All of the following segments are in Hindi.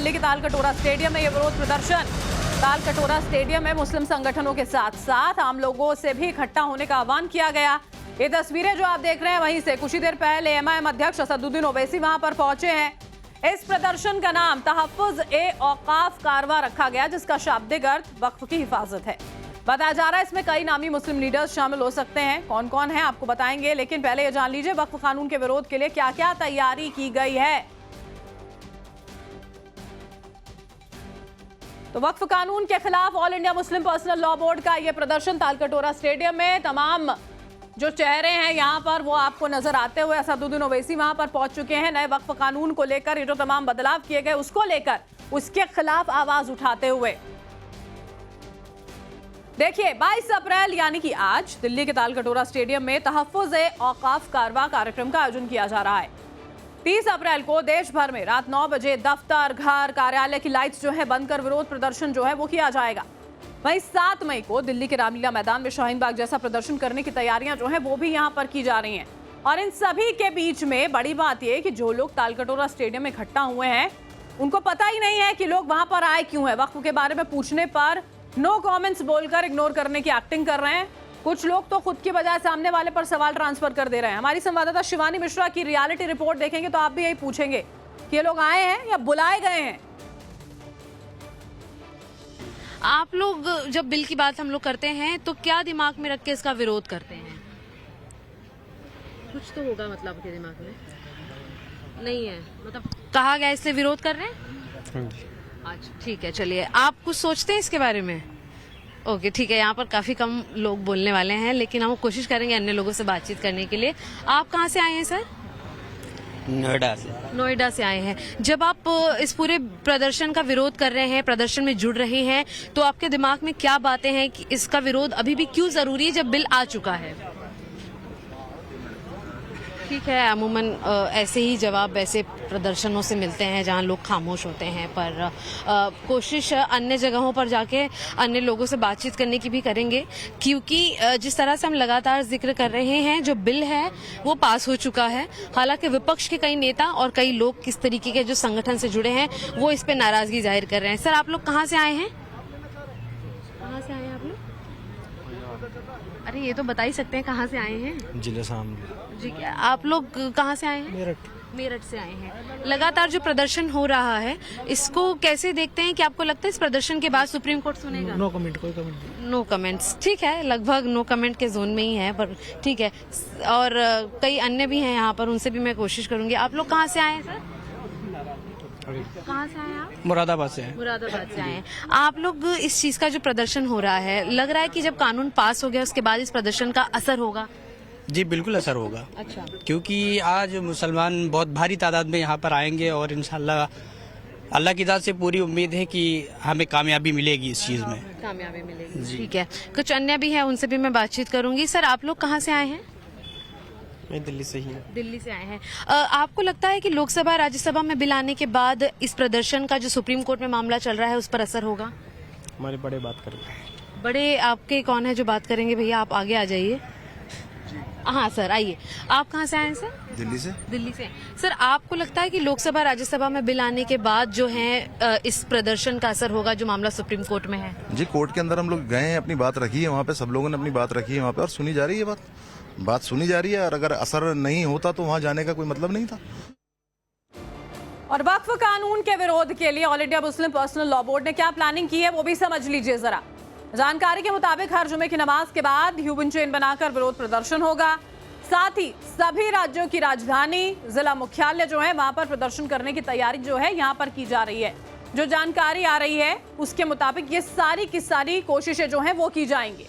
दिल्ली के तालकटोरा स्टेडियम में ये विरोध प्रदर्शन। तालकटोरा स्टेडियम में मुस्लिम संगठनों के साथ साथ आम लोगों से भी इकट्ठा होने का आह्वान किया गया। ये तस्वीरें जो आप देख रहे हैं वहीं से कुछ ही देर पहले एमआईएम अध्यक्ष असदुद्दीन ओवैसी वहां पर पहुंचे हैं। इस प्रदर्शन का नाम तहफ़्फ़ुज़-ए-औक़ाफ़ कारवां रखा गया, जिसका शाब्दिक अर्थ वक्फ की हिफाजत है। बताया जा रहा है इसमें कई नामी मुस्लिम लीडर्स शामिल हो सकते हैं। कौन कौन है आपको बताएंगे, लेकिन पहले ये जान लीजिए वक्फ कानून के विरोध के लिए क्या क्या तैयारी की गई है। तो वक्फ कानून के खिलाफ all India Muslim personal law board का ये प्रदर्शन तालकटोरा स्टेडियम में, तमाम जो चेहरे हैं यहाँ पर वो आपको नजर आते हुए असदुद्दीन ओवैसी वहां पर पहुंच चुके हैं। नए वक्फ कानून को लेकर ये जो तमाम बदलाव किए गए उसको लेकर उसके खिलाफ आवाज उठाते हुए देखिए 22 अप्रैल यानी कि आज दिल्ली के तालकटोरा स्टेडियम में तहफ़्फ़ुज़-ए-औक़ाफ़ कारवां कार्यक्रम का आयोजन किया जा रहा है। 30 अप्रैल को देश भर में रात 9 बजे दफ्तर, घर, कार्यालय की लाइट्स जो है बंद कर विरोध प्रदर्शन जो है वो किया जाएगा। वहीं 7 मई को दिल्ली के रामलीला मैदान में शाहीन बाग जैसा प्रदर्शन करने की तैयारियां जो है वो भी यहां पर की जा रही हैं। और इन सभी के बीच में बड़ी बात यह कि जो लोग तालकटोरा स्टेडियम में इकट्ठा हुए हैं उनको पता ही नहीं है कि लोग वहां पर आए क्यों है। वक्फ के बारे में पूछने पर नो कमेंट्स बोलकर इग्नोर करने की एक्टिंग कर रहे हैं। कुछ लोग तो खुद की बजाय सामने वाले पर सवाल ट्रांसफर कर दे रहे हैं। हमारी संवाददाता शिवानी मिश्रा की रियलिटी रिपोर्ट देखेंगे तो आप भी यही पूछेंगे कि ये लोग आए हैं या बुलाए गए हैं। आप लोग जब बिल की बात हम लोग करते हैं तो क्या दिमाग में रख के इसका विरोध करते हैं? कुछ तो होगा मतलब आपके दिमाग में नहीं है, मतलब कहा गया इसलिए विरोध कर रहे हैं। अच्छा ठीक है, चलिए आप कुछ सोचते हैं इसके बारे में? ओके ठीक है, यहाँ पर काफी कम लोग बोलने वाले हैं, लेकिन हम कोशिश करेंगे अन्य लोगों से बातचीत करने के लिए। आप कहाँ से आए हैं सर? नोएडा से आए हैं। जब आप इस पूरे प्रदर्शन का विरोध कर रहे हैं, प्रदर्शन में जुड़ रहे हैं, तो आपके दिमाग में क्या बातें हैं कि इसका विरोध अभी भी क्यों जरूरी है जब बिल आ चुका है? ठीक है, अमूमन ऐसे ही जवाब ऐसे प्रदर्शनों से मिलते हैं जहां लोग खामोश होते हैं, पर कोशिश अन्य जगहों पर जाके अन्य लोगों से बातचीत करने की भी करेंगे, क्योंकि जिस तरह से हम लगातार जिक्र कर रहे हैं जो बिल है वो पास हो चुका है। हालांकि विपक्ष के कई नेता और कई लोग किस तरीके के जो संगठन से जुड़े हैं वो इस पे नाराजगी जाहिर कर रहे हैं। सर आप लोग कहाँ से आए हैं? कहाँ से आए हैं आप लोग? अरे ये तो बता ही सकते हैं कहाँ से आए हैं। जिले शामली। जी, आप लोग कहाँ से आए हैं? मेरठ से आए हैं। लगातार जो प्रदर्शन हो रहा है इसको कैसे देखते हैं? कि आपको लगता है इस प्रदर्शन के बाद सुप्रीम कोर्ट सुनेगा? नो कमेंट, कोई कमेंट नहीं। नो कमेंट्स, ठीक है, लगभग नो कमेंट के जोन में ही है, पर ठीक है। और कई अन्य भी हैं यहाँ पर, उनसे भी मैं कोशिश करूंगी। आप लोग कहाँ से आए हैं सर? कहाँ से आए हैं आप? मुरादाबाद से हैं। मुरादाबाद से आए हैं। आप लोग इस चीज का जो प्रदर्शन हो रहा है, लग रहा है कि जब कानून पास हो गया उसके बाद इस प्रदर्शन का असर होगा? जी बिल्कुल असर होगा। अच्छा, क्योंकि आज मुसलमान बहुत भारी तादाद में यहाँ पर आएंगे और इंशाल्लाह अल्लाह की ज़ात से पूरी उम्मीद है कि हमें कामयाबी मिलेगी इस चीज़ में। कामयाबी मिलेगी, ठीक है। कुछ अन्य भी है, उनसे भी मैं बातचीत करूंगी। सर आप लोग कहाँ से आए हैं? मैं दिल्ली से ही हूँ। दिल्ली से आए हैं। आपको लगता है कि लोकसभा राज्यसभा में बिल आने के बाद इस प्रदर्शन का जो सुप्रीम कोर्ट में मामला चल रहा है उस पर असर होगा? हमारे बड़े बात करेंगे। बड़े आपके कौन है जो बात करेंगे? भैया आप आगे आ जाइए। हाँ सर आइए। आप कहाँ से आए हैं सर? दिल्ली से। दिल्ली से। सर आपको लगता है कि लोकसभा राज्यसभा में बिल आने के बाद जो है इस प्रदर्शन का असर होगा जो मामला सुप्रीम कोर्ट में है? जी कोर्ट के अंदर हम लोग गए हैं, अपनी बात रखी है वहाँ पे, सब लोगों ने अपनी बात रखी है वहाँ पे और सुनी जा रही है बात सुनी जा रही है। और अगर असर नहीं होता तो वहाँ जाने का कोई मतलब नहीं था। और वक्फ कानून के विरोध के लिए all India Muslim personal law board ने क्या प्लानिंग की है वो भी समझ लीजिए जरा। जानकारी के मुताबिक हर जुमे की नमाज के बाद ह्यूमन चेन बनाकर विरोध प्रदर्शन होगा। साथ ही सभी राज्यों की राजधानी, जिला मुख्यालय जो है वहां पर प्रदर्शन करने की तैयारी जो है यहां पर की जा रही है। जो जानकारी आ रही है उसके मुताबिक ये सारी की सारी कोशिशें जो हैं वो की जाएंगी।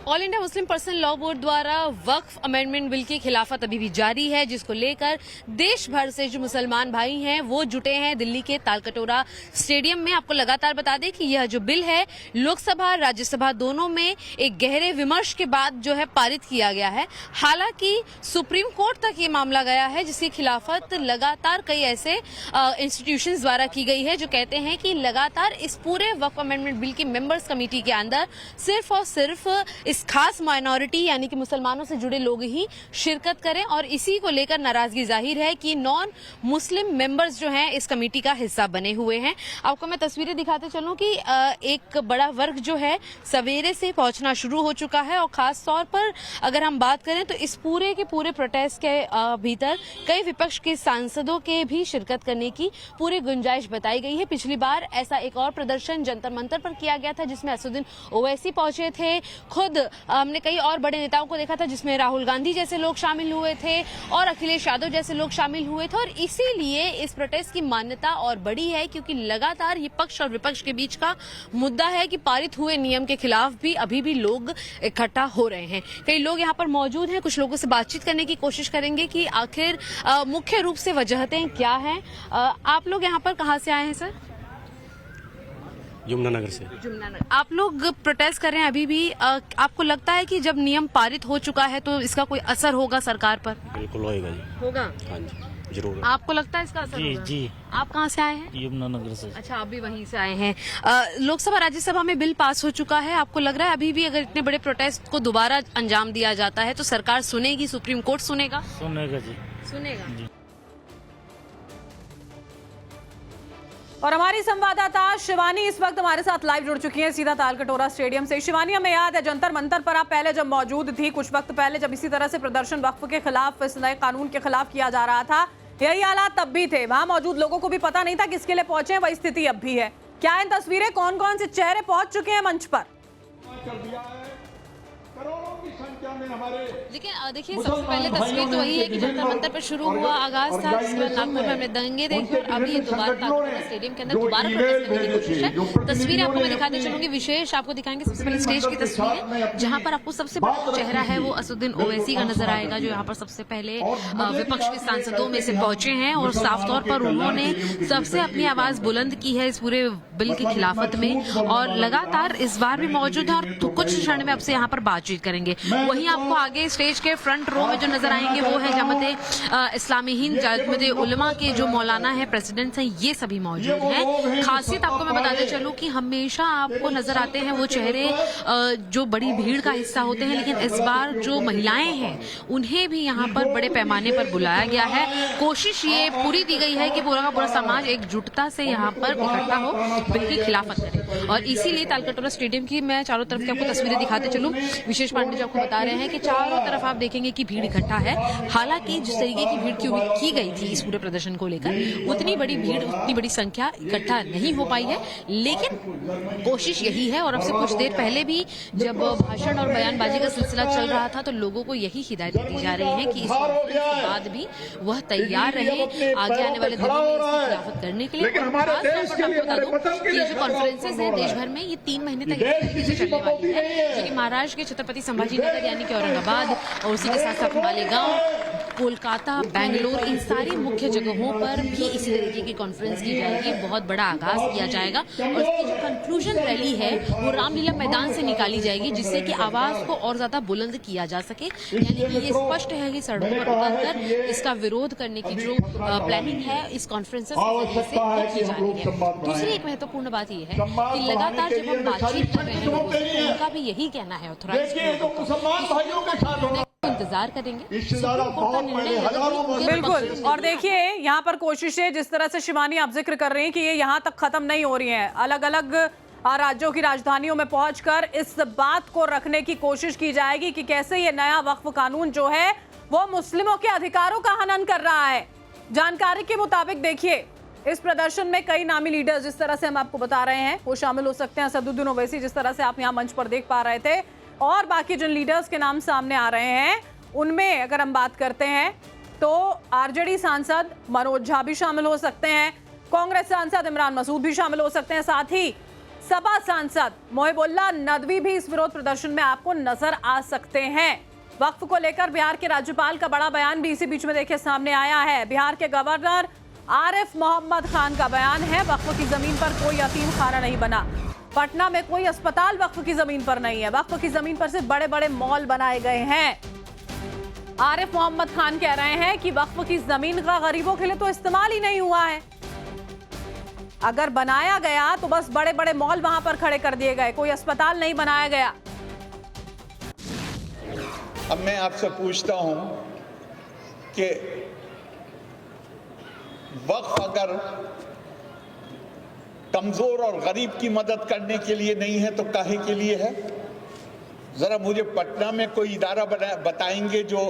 All India Muslim personal law board द्वारा वक्फ अमेंडमेंट बिल की खिलाफत अभी भी जारी है, जिसको लेकर देश भर से जो मुसलमान भाई हैं वो जुटे हैं दिल्ली के तालकटोरा स्टेडियम में। आपको लगातार बता दें कि यह जो बिल है लोकसभा राज्यसभा दोनों में एक गहरे विमर्श के बाद जो है पारित किया गया है। हालांकि सुप्रीम कोर्ट तक ये मामला गया है, जिसकी खिलाफत लगातार कई ऐसे इंस्टीट्यूशंस द्वारा की गई है जो कहते हैं कि लगातार इस पूरे वक्फ अमेंडमेंट बिल की मेंबर्स कमेटी के अंदर सिर्फ और सिर्फ इस खास माइनॉरिटी यानी कि मुसलमानों से जुड़े लोग ही शिरकत करें, और इसी को लेकर नाराजगी जाहिर है कि नॉन मुस्लिम मेंबर्स जो हैं इस कमेटी का हिस्सा बने हुए हैं। आपको मैं तस्वीरें दिखाते चलूं कि एक बड़ा वर्ग जो है सवेरे से पहुंचना शुरू हो चुका है, और खास तौर पर अगर हम बात करें तो इस पूरे के पूरे प्रोटेस्ट के भीतर कई विपक्ष के सांसदों के भी शिरकत करने की पूरी गुंजाइश बताई गई है। पिछली बार ऐसा एक और प्रदर्शन जंतर मंतर पर किया गया था जिसमें असदुद्दीन ओवैसी पहुंचे थे। खुद हमने कई और बड़े नेताओं को देखा था जिसमें राहुल गांधी जैसे लोग शामिल हुए थे और अखिलेश यादव जैसे लोग शामिल हुए थे, और इसीलिए इस प्रोटेस्ट की मान्यता और बड़ी है क्योंकि लगातार ये पक्ष और विपक्ष के बीच का मुद्दा है कि पारित हुए नियम के खिलाफ भी अभी भी लोग इकट्ठा हो रहे हैं। कई लोग यहाँ पर मौजूद हैं, कुछ लोगों से बातचीत करने की कोशिश करेंगे कि आखिर मुख्य रूप से वजहतें क्या हैं। आप लोग यहाँ पर कहाँ से आए हैं सर? यमुनानगर से। यमुनानगर। आप लोग प्रोटेस्ट कर रहे हैं अभी भी, आपको लगता है कि जब नियम पारित हो चुका है तो इसका कोई असर होगा सरकार पर? बिल्कुल होएगा जी। होगा? हाँ जी जरूर। आपको लगता है इसका असर जी होगा? जी। आप कहाँ से आए हैं? यमुनानगर से। अच्छा, आप भी वहीं से आए हैं। लोकसभा राज्यसभा में बिल पास हो चुका है, आपको लग रहा है अभी भी अगर इतने बड़े प्रोटेस्ट को दोबारा अंजाम दिया जाता है तो सरकार सुनेगी, सुप्रीम कोर्ट सुनेगा? सुनेगा जी। सुनेगा जी। और हमारी संवाददाता शिवानी इस वक्त हमारे साथ लाइव जुड़ चुकी हैं सीधा तालकटोरा स्टेडियम से। शिवानी, हमें याद है जंतर मंतर पर आप पहले जब मौजूद थी, कुछ वक्त पहले जब इसी तरह से प्रदर्शन वक्फ के खिलाफ, इस नए कानून के खिलाफ किया जा रहा था, यही हालात तब भी थे। वहां मौजूद लोगों को भी पता नहीं था किसके लिए पहुंचे, वही स्थिति अब भी है। क्या इन तस्वीरें, कौन कौन से चेहरे पहुंच चुके हैं मंच पर? लेकिन देखिए, सबसे पहले तस्वीर तो वही है कि जंतर मंतर पर शुरू हुआ, आगाज था, जिसके बाद नागपुर में हमने दंगे देखे और अब ये दोबारा तालकटोरा स्टेडियम के अंदर दोबारा प्रोटेस्ट करने की कोशिश है। तस्वीरें आपको मैं दिखाते चलूंगी, विशेष आपको दिखाएंगे। सबसे पहले स्टेज की तस्वीर है जहां पर आपको सबसे बड़ा चेहरा है वो असदुद्दीन ओवैसी का नजर आएगा, जो यहाँ पर सबसे पहले विपक्ष के सांसदों में से पहुंचे हैं और साफ तौर पर उन्होंने सबसे अपनी आवाज बुलंद की है इस पूरे बिल की खिलाफत में, और लगातार इस बार भी मौजूद है और कुछ क्षण में आपसे यहाँ पर बातचीत करेंगे। वहीं आपको आगे स्टेज के फ्रंट रो में जो नजर आएंगे वो है जमात इस्लामी हिंद, जमात उलमा के जो मौलाना है, प्रेसिडेंट्स हैं, ये सभी मौजूद हैं। खासियत आपको मैं बताते चलूं कि हमेशा आपको नजर आते हैं वो चेहरे जो बड़ी भीड़ का हिस्सा होते हैं, लेकिन इस बार जो महिलाएं हैं उन्हें भी यहाँ पर बड़े पैमाने पर बुलाया गया है। कोशिश ये पूरी दी गई है कि पूरा का पूरा समाज एकजुटता से यहाँ पर इकट्ठा हो, बिल की खिलाफत करे, और इसीलिए तालकटोरा स्टेडियम की मैं चारों तरफ की आपको तस्वीरें दिखाते चलूं। विशेष पांडे जो आपको बता रहे हैं कि चारों तरफ आप देखेंगे कि भीड़ इकट्ठा है। हालांकि जिस तरीके की भीड़ की उम्मीद की गई थी इस पूरे प्रदर्शन को लेकर, उतनी बड़ी भीड़, उतनी बड़ी संख्या इकट्ठा नहीं हो पाई है, लेकिन कोशिश यही है। और अब से कुछ देर पहले भी जब भाषण और बयानबाजी का सिलसिला चल रहा था तो लोगों को यही हिदायत दी जा रही है कि इस कॉन्फ्रेंस के बाद भी वह तैयार रहे आगे आने वाले दिनों में इसकी खिलाफत करने के लिए। ये जो कॉन्फ्रेंसेस है देश भर में, ये 3 महीने तक चलने वाली है, जो कि महाराष्ट्र के छत्रपति संभाजीनगर यानी कि औरंगाबाद और उसी के साथ साथ मालेगांव, कोलकाता, बेंगलोर, इन सारी मुख्य जगहों पर भी इसी तरीके की कॉन्फ्रेंस की जाएगी। बहुत बड़ा आगाज किया जाएगा और इसकी जो कंक्लूजन रैली है वो रामलीला मैदान से निकाली जाएगी, जिससे कि आवाज को और ज्यादा बुलंद किया जा सके। यानी कि ये स्पष्ट है कि सड़कों पर उतरकर इसका विरोध करने की जो प्लानिंग है इस कॉन्फ्रेंसेस के जरिए से की जा रही है। दूसरी एक महत्वपूर्ण बात यह है कि लगातार जब हम बातचीत कर रहे हैं लोगों से, तो उनका भी यही कहना है, ऑथराइज्ड इंतजार करेंगे बिल्कुल। और देखिए यहाँ पर कोशिशें जिस तरह से शिवानी आप जिक्र कर रही हैं कि ये यहाँ तक खत्म नहीं हो रही हैं, अलग अलग राज्यों की राजधानियों में पहुंचकर इस बात को रखने की कोशिश की जाएगी कि कैसे ये नया वक्फ कानून जो है वो मुस्लिमों के अधिकारों का हनन कर रहा है। जानकारी के मुताबिक देखिए, इस प्रदर्शन में कई नामी लीडर्स, जिस तरह से हम आपको बता रहे हैं, वो शामिल हो सकते हैं। असदुद्दीन ओवैसी जिस तरह से आप यहाँ मंच पर देख पा रहे थे, और बाकी जिन लीडर्स के नाम सामने आ रहे हैं उनमें अगर हम बात करते हैं तो आरजेडी सांसद मनोज झा भी शामिल हो सकते हैं, कांग्रेस सांसद इमरान मसूद भी शामिल हो सकते हैं, साथ ही सपा सांसद मोहिबुल्लाह नदवी भी इस विरोध प्रदर्शन में आपको नजर आ सकते हैं। वक्फ को लेकर बिहार के राज्यपाल का बड़ा बयान भी इसी बीच में देखिए सामने आया है। बिहार के गवर्नर आरिफ मोहम्मद खान का बयान है, वक्फ की जमीन पर कोई यतीम खाना नहीं बना, पटना में कोई अस्पताल वक्फ की जमीन पर नहीं है, वक्फ की जमीन पर सिर्फ बड़े बड़े मॉल बनाए गए हैं। आरिफ मोहम्मद खान कह रहे हैं कि वक्फ की जमीन का गरीबों के लिए तो इस्तेमाल ही नहीं हुआ है, अगर बनाया गया तो बस बड़े बड़े मॉल वहां पर खड़े कर दिए गए, कोई अस्पताल नहीं बनाया गया। अब मैं आपसे पूछता हूं कि वक्फ अगर कमजोर और गरीब की मदद करने के लिए नहीं है तो काहे के लिए है? जरा मुझे पटना में कोई इदारा बताएंगे जो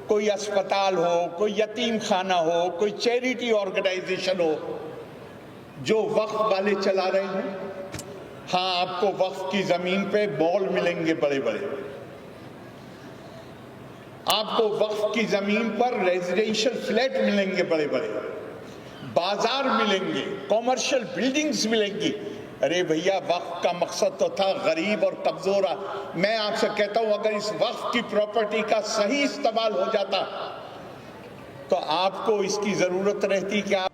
कोई अस्पताल हो, कोई यतीम खाना हो, कोई चैरिटी ऑर्गेनाइजेशन हो जो वक्फ वाले चला रहे हैं। हाँ, आपको वक्फ की जमीन पे मॉल मिलेंगे बड़े बड़े, आपको वक्फ की जमीन पर रेजिडेंशियल फ्लैट मिलेंगे बड़े बड़े, बाजार मिलेंगे, कॉमर्शियल बिल्डिंग्स मिलेंगी। अरे भैया, वक्फ का मकसद तो था गरीब और कमजोर। मैं आपसे कहता हूं अगर इस वक्फ की प्रॉपर्टी का सही इस्तेमाल हो जाता तो आपको इसकी जरूरत रहती कि आप